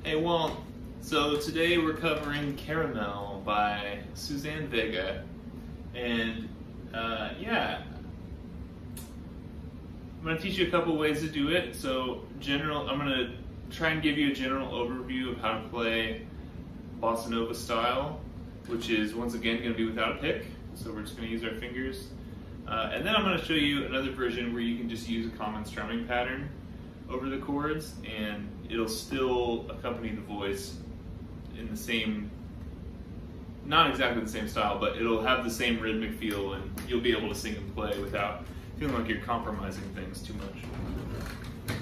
Hey Walt, so today we're covering Caramel by Suzanne Vega, and yeah, I'm going to teach you a couple ways to do it. So I'm going to try and give you a general overview of how to play Bossa Nova style, which is once again going to be without a pick, so we're just going to use our fingers. And then I'm going to show you another version where you can just use a common strumming pattern over the chords, and it'll still accompany the voice in the same, not exactly the same style, but it'll have the same rhythmic feel, and you'll be able to sing and play without feeling like you're compromising things too much.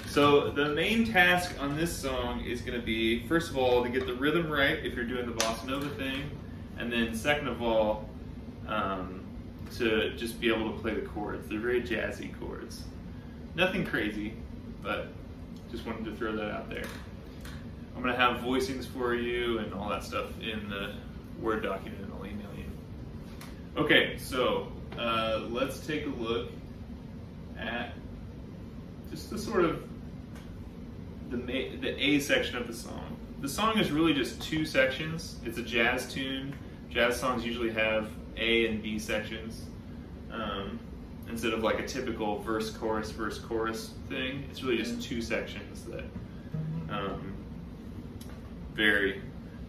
So the main task on this song is going to be, first of all, to get the rhythm right if you're doing the Bossa Nova thing, and then second of all, to just be able to play the chords. They're very jazzy chords. Nothing crazy, but just wanted to throw that out there. I'm going to have voicings for you and all that stuff in the Word document I'll email you. Okay, so let's take a look at just the sort of the A section of the song. The song is really just two sections. It's a jazz tune. Jazz songs usually have A and B sections. Instead of like a typical verse, chorus thing, it's really just two sections that vary.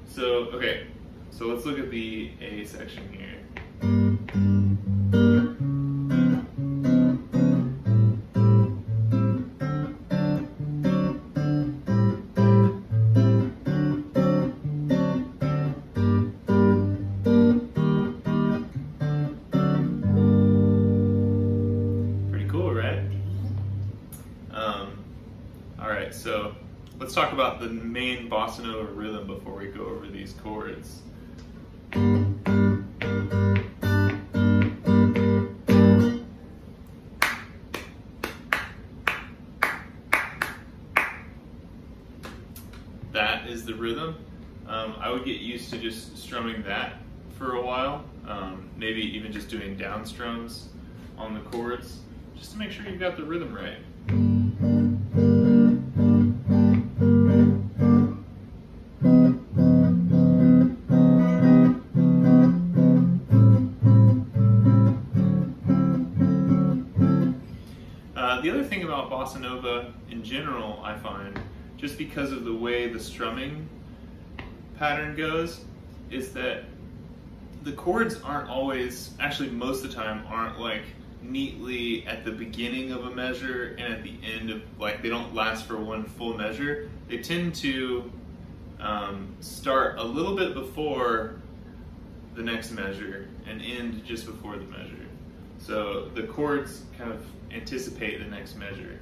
So, okay, so let's look at the A section here. Alright, so let's talk about the main Bossa Nova rhythm before we go over these chords. That is the rhythm. I would get used to just strumming that for a while, maybe even just doing down strums on the chords, just to make sure you've got the rhythm right. The other thing about Bossa Nova in general, I find, just because of the way the strumming pattern goes, is that the chords aren't always, actually most of the time, aren't like neatly at the beginning of a measure and at the end of, like, they don't last for one full measure. They tend to start a little bit before the next measure and end just before the measure. So the chords kind of anticipate the next measure.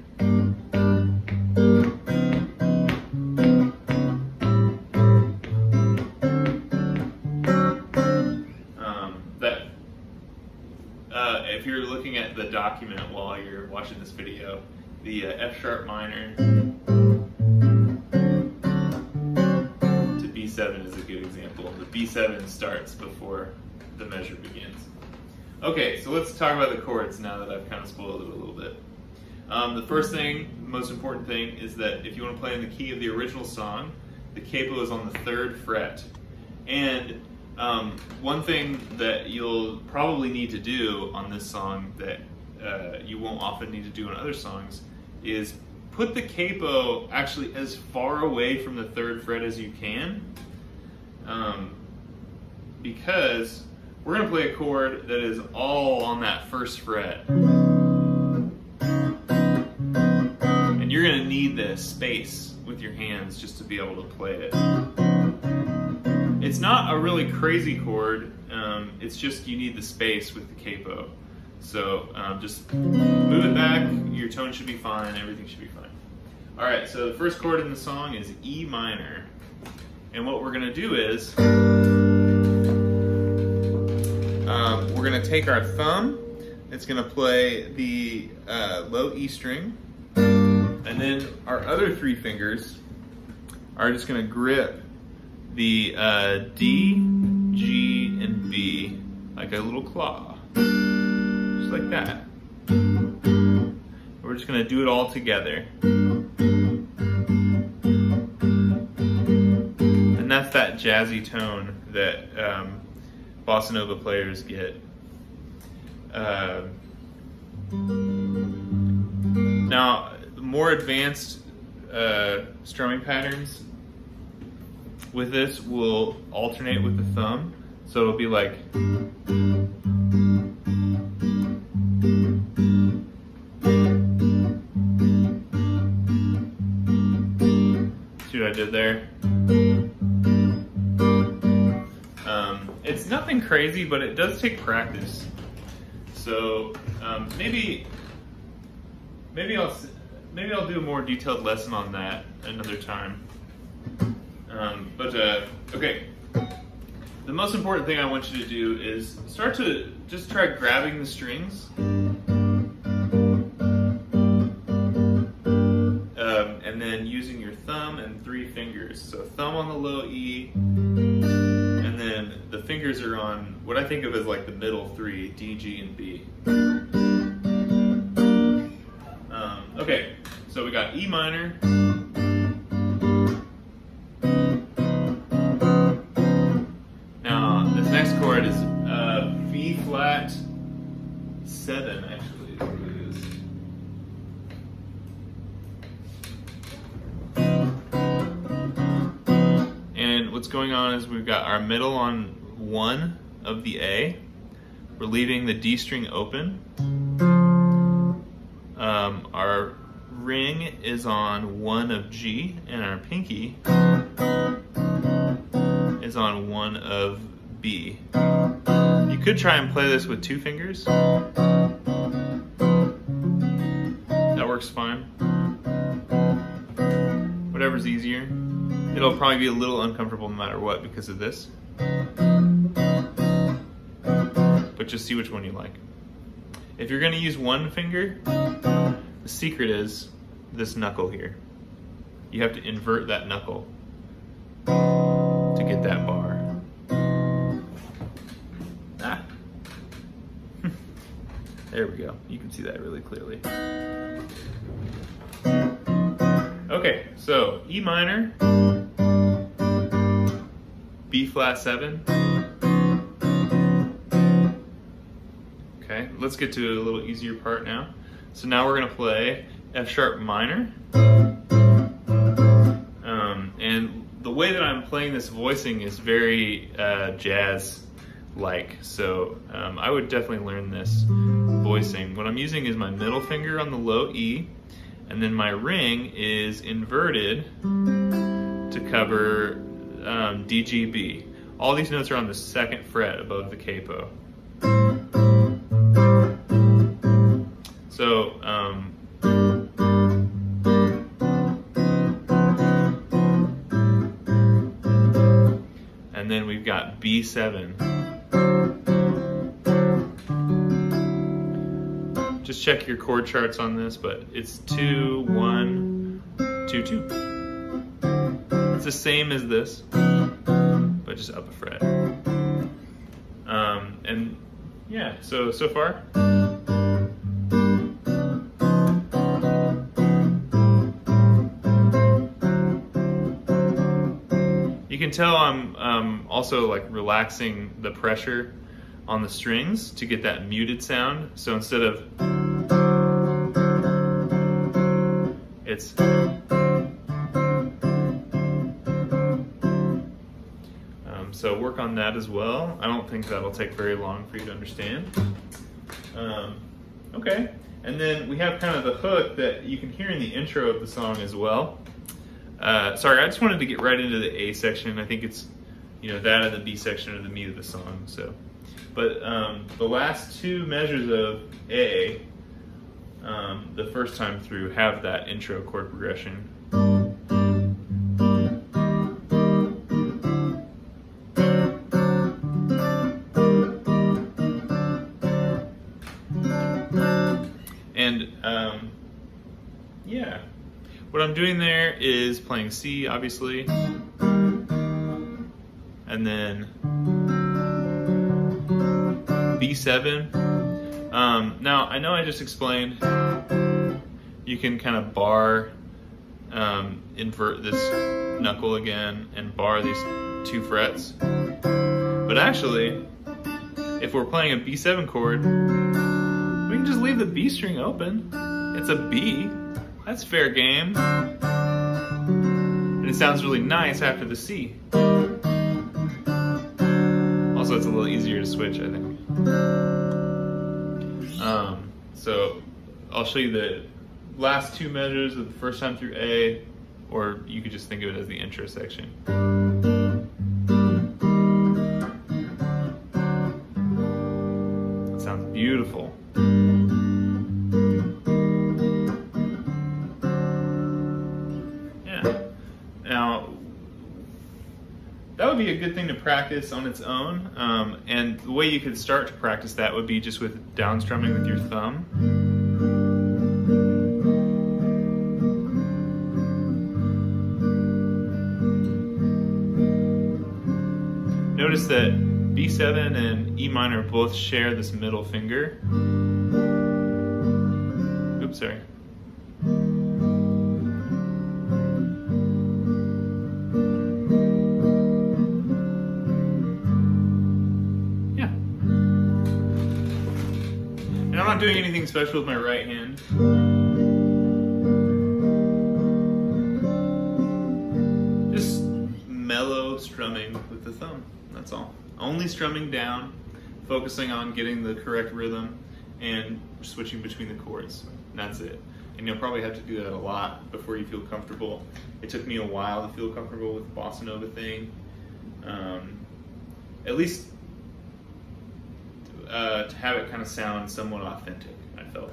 If you're looking at the document while you're watching this video, the F sharp minor to B7 is a good example. The B7 starts before the measure begins. Okay, so let's talk about the chords now that I've kind of spoiled it a little bit. The first thing, the most important thing, is that if you want to play in the key of the original song, the capo is on the 3rd fret. And one thing that you'll probably need to do on this song that you won't often need to do in other songs is put the capo actually as far away from the 3rd fret as you can, because we're going to play a chord that is all on that 1st fret. And you're going to need the space with your hands just to be able to play it. It's not a really crazy chord, it's just you need the space with the capo. So just move it back, your tone should be fine, everything should be fine. Alright, so the first chord in the song is E minor. And what we're going to do is, we're going to take our thumb, it's going to play the low E string, and then our other 3 fingers are just going to grip the D, G, and B like a little claw, just like that. We're just going to do it all together. left that jazzy tone that bossa nova players get. Now, more advanced strumming patterns with this will alternate with the thumb. So it'll be like, see what I did there? It's nothing crazy, but it does take practice. So maybe I'll do a more detailed lesson on that another time. Okay. The most important thing I want you to do is start to just try grabbing the strings. And then using your thumb and 3 fingers. So thumb on the low E, and then the fingers are on what I think of as like the middle 3, D, G, and B. Okay, so we got E minor. Now, this next chord is B flat 7, actually, is what it is. And what's going on is we've got our middle on 1 of the A. We're leaving the D string open. Our ring is on 1 of G, and our pinky is on 1 of B. You could try and play this with 2 fingers. That works fine. Whatever's easier. It'll probably be a little uncomfortable no matter what because of this. But just see which one you like. If you're going to use 1 finger, the secret is this knuckle here. You have to invert that knuckle to get that bar. Ah. There we go. You can see that really clearly. Okay, so E minor, B flat 7. Okay, let's get to a little easier part now. So now we're gonna play F sharp minor. And the way that I'm playing this voicing is very jazz-like. So I would definitely learn this voicing. What I'm using is my middle finger on the low E, and then my ring is inverted to cover D, G, B. All these notes are on the 2nd fret above the capo. So, and then we've got B7. Just check your chord charts on this, but it's 2, 1, 2, 2. It's the same as this, but just up a fret. And yeah, so far. You can tell I'm also like relaxing the pressure on the strings to get that muted sound. So instead of, it's, so work on that as well. I don't think that'll take very long for you to understand. Okay, and then we have kind of the hook that you can hear in the intro of the song as well. Sorry, I just wanted to get right into the A section. I think it's, that and the B section are the meat of the song. So, but the last 2 measures of A, the first time through, have that intro chord progression. And yeah. What I'm doing there is playing C, obviously, and then B7. Now, I know I just explained you can kind of bar, invert this knuckle again, and bar these 2 frets. But actually, if we're playing a B7 chord, we can just leave the B string open. It's a B. That's fair game. And it sounds really nice after the C. Also, it's a little easier to switch, I think. So I'll show you the last 2 measures of the first time through A, or you could just think of it as the intro section. That sounds beautiful. Yeah. Now, that would be a good thing to practice on its own, and the way you could start to practice that would be just with down strumming with your thumb. Notice that B7 and E minor both share this middle finger. Oops, sorry. I'm not doing anything special with my right hand. Just mellow strumming with the thumb, that's all. Only strumming down, focusing on getting the correct rhythm, and switching between the chords. And that's it. And you'll probably have to do that a lot before you feel comfortable. It took me a while to feel comfortable with the bossa nova thing. At least to have it kind of sound somewhat authentic, I felt.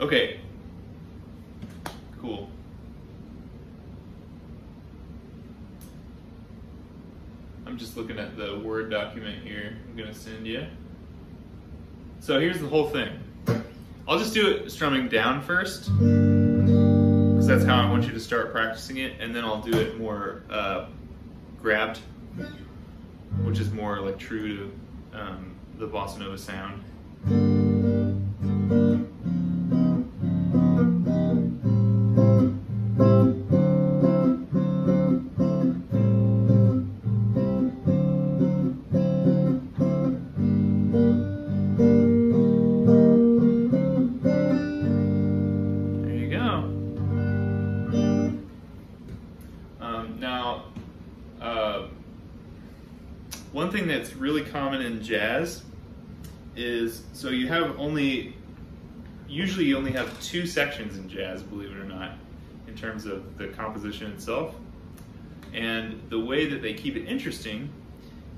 Okay, cool. I'm just looking at the Word document here I'm gonna send you. So here's the whole thing. I'll just do it strumming down first, because that's how I want you to start practicing it, and then I'll do it more grabbed, which is more like true to the bossa nova sound. There you go. Now, one thing that's really common in jazz is, so you have usually you only have 2 sections in jazz, believe it or not, in terms of the composition itself. And the way that they keep it interesting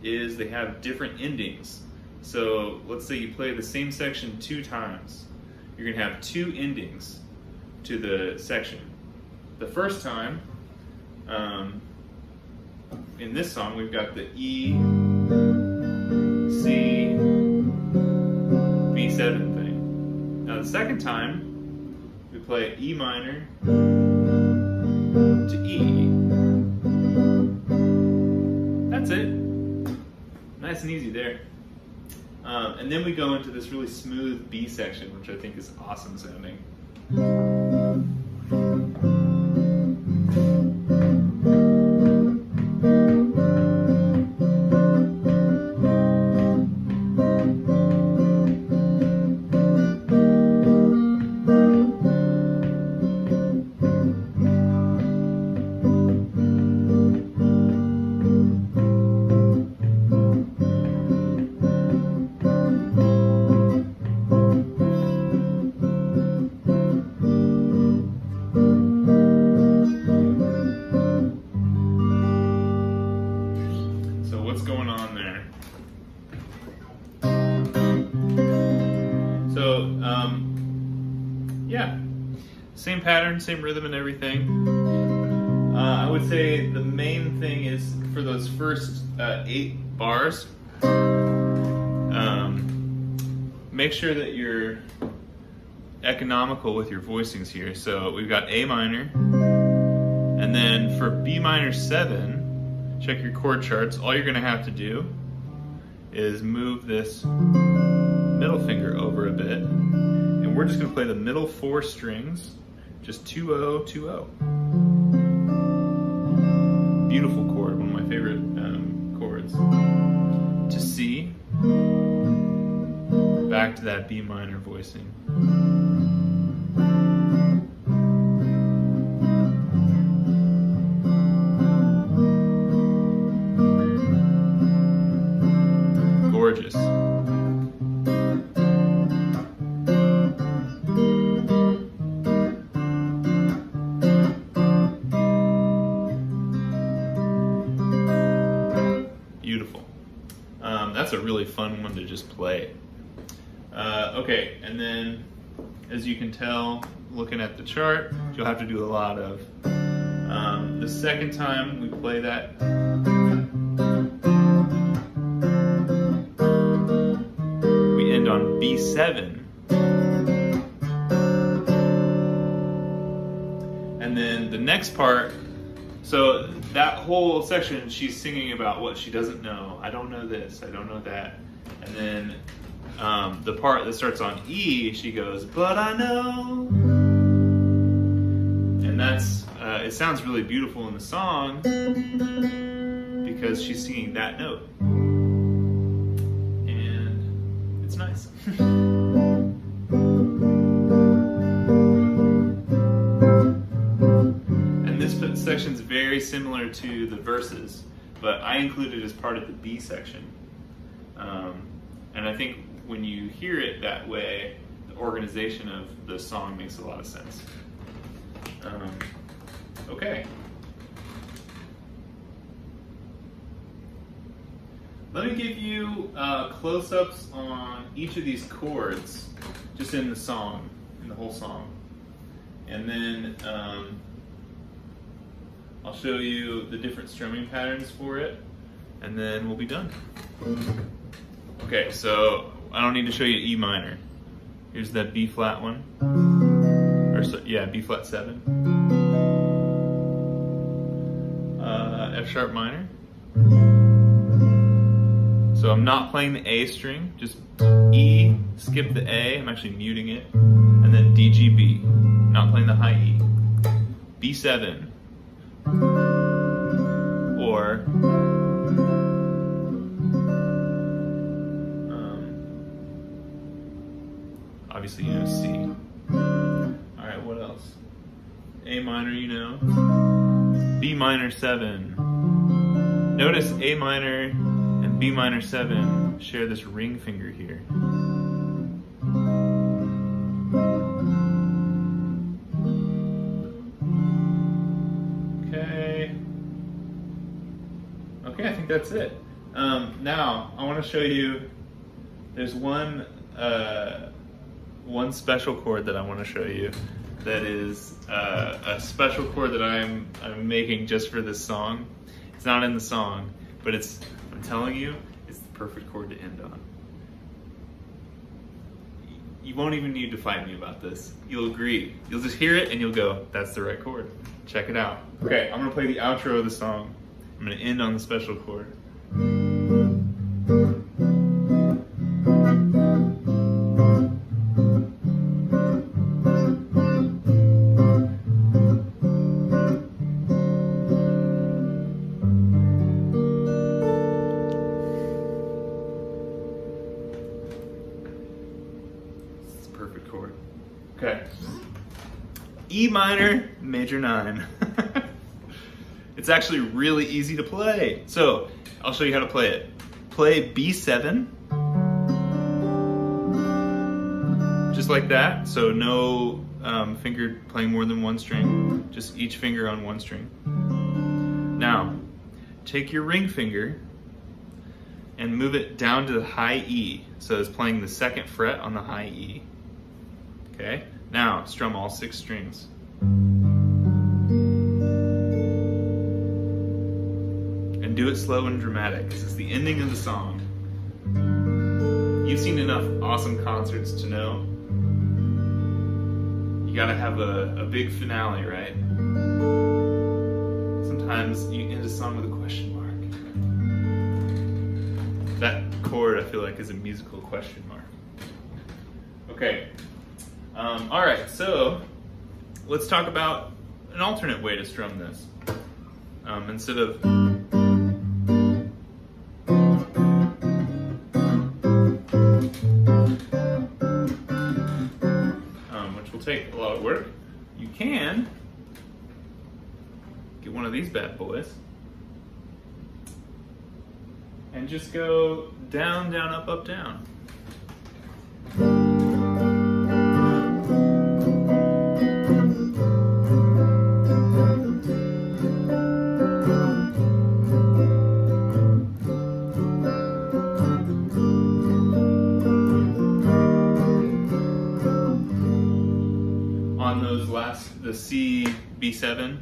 is they have different endings. So let's say you play the same section 2 times. You're gonna have 2 endings to the section. The first time, in this song, we've got the E, C, B7 thing. Now the second time, we play E minor to E. That's it. Nice and easy there. And then we go into this really smooth B section, which I think is awesome sounding. Yeah, same pattern, same rhythm and everything. I would say the main thing is for those first 8 bars, make sure that you're economical with your voicings here. So we've got A minor, and then for B minor 7, check your chord charts. All you're gonna have to do is move this middle finger over a bit, and we're just gonna play the middle 4 strings, just 2-0, 2-0. beautiful chord, one of my favorite chords. To C, back to that B minor voicing. Gorgeous. Beautiful. That's a really fun one to just play. Okay, and then as you can tell, looking at the chart, you'll have to do a lot of. The second time we play that, we end on B7. And then the next part, so that whole section, she's singing about what she doesn't know. I don't know this, I don't know that. And then the part that starts on E, she goes, but I know. And that's, it sounds really beautiful in the song because she's singing that note. And it's nice. And this section's very similar to the verses, but I included it as part of the B section. And I think when you hear it that way, the organization of the song makes a lot of sense. Okay. Let me give you close-ups on each of these chords, just in the song, in the whole song. And then I'll show you the different strumming patterns for it, and then we'll be done. Okay, so I don't need to show you E minor. Here's that B flat one, or so, yeah, B flat 7. F sharp minor. So I'm not playing the A string, just E, skip the A, I'm actually muting it, and then D, G, B, not playing the high E. B7, or obviously you know C. Alright, what else? A minor, you know. B minor 7. Notice A minor and B minor 7 share this ring finger here. Okay, I think that's it. Now, I want to show you, there's one special chord that I want to show you that is a special chord that I'm making just for this song. It's not in the song, but it's, I'm telling you, it's the perfect chord to end on. You won't even need to fight me about this. You'll agree. You'll just hear it and you'll go, that's the right chord. Check it out. Okay, I'm gonna play the outro of the song. I'm gonna end on the special chord. It's the perfect chord. Okay. E minor, major 9. It's actually really easy to play. So I'll show you how to play it. Play B7, just like that. So no finger playing more than one string, just each finger on one string. Now, take your ring finger and move it down to the high E. So it's playing the 2nd fret on the high E. Okay, now strum all 6 strings. Do it slow and dramatic. This is the ending of the song. You've seen enough awesome concerts to know you gotta have a big finale, right? Sometimes you end a song with a question mark. That chord, I feel like, is a musical question mark. Okay. All right, so let's talk about an alternate way to strum this. Instead of which will take a lot of work, you can get one of these bad boys and just go down, down, up, up, down. On those last, the C, B7,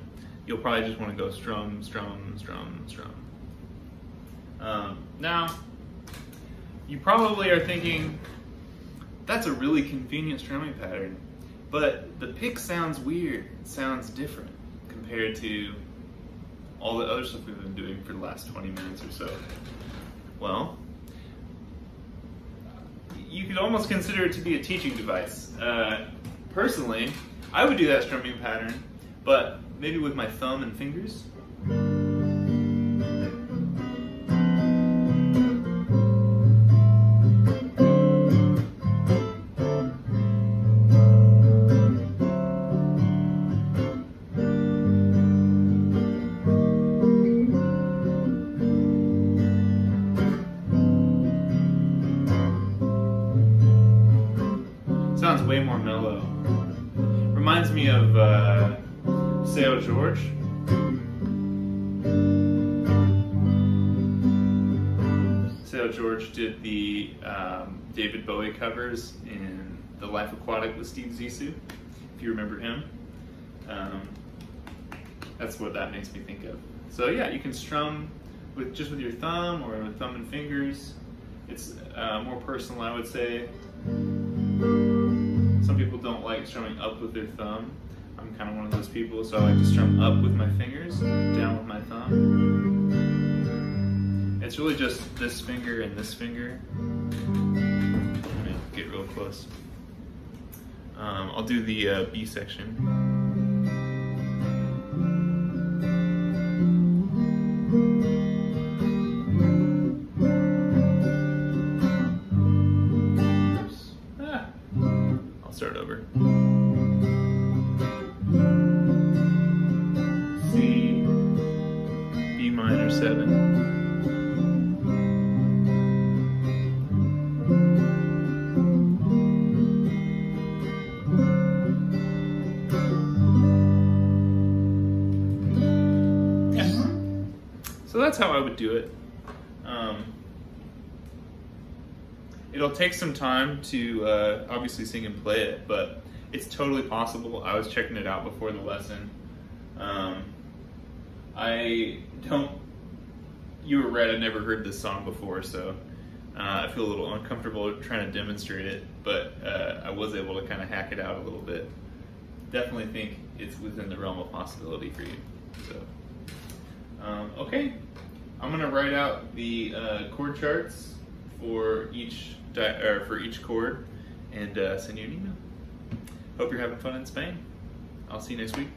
you'll probably just want to go strum, strum, strum, strum. Now, you probably are thinking, that's a really convenient strumming pattern, but the pick sounds weird. It sounds different compared to all the other stuff we've been doing for the last 20 minutes or so. Well, you could almost consider it to be a teaching device. Personally, I would do that strumming pattern, but maybe with my thumb and fingers. Sounds way more mellow. Reminds me of Seu Jorge. Seu Jorge did the David Bowie covers in The Life Aquatic with Steve Zissou, if you remember him. That's what that makes me think of. So yeah, you can strum with just with your thumb or with thumb and fingers. It's more personal, I would say. Some people don't like strumming up with their thumb. I'm kind of one of those people, so I like to strum up with my fingers, down with my thumb. It's really just this finger and this finger. Let me get real close. I'll do the B section. Start over. C, B minor 7. Yeah. So that's how I would do it. It'll take some time to obviously sing and play it, but it's totally possible. I was checking it out before the lesson. You were right, I'd never heard this song before, so I feel a little uncomfortable trying to demonstrate it, but I was able to kind of hack it out a little bit. Definitely think it's within the realm of possibility for you. So, okay, I'm gonna write out the chord charts for each chord and send you an email. Hope you're having fun in Spain. I'll see you next week.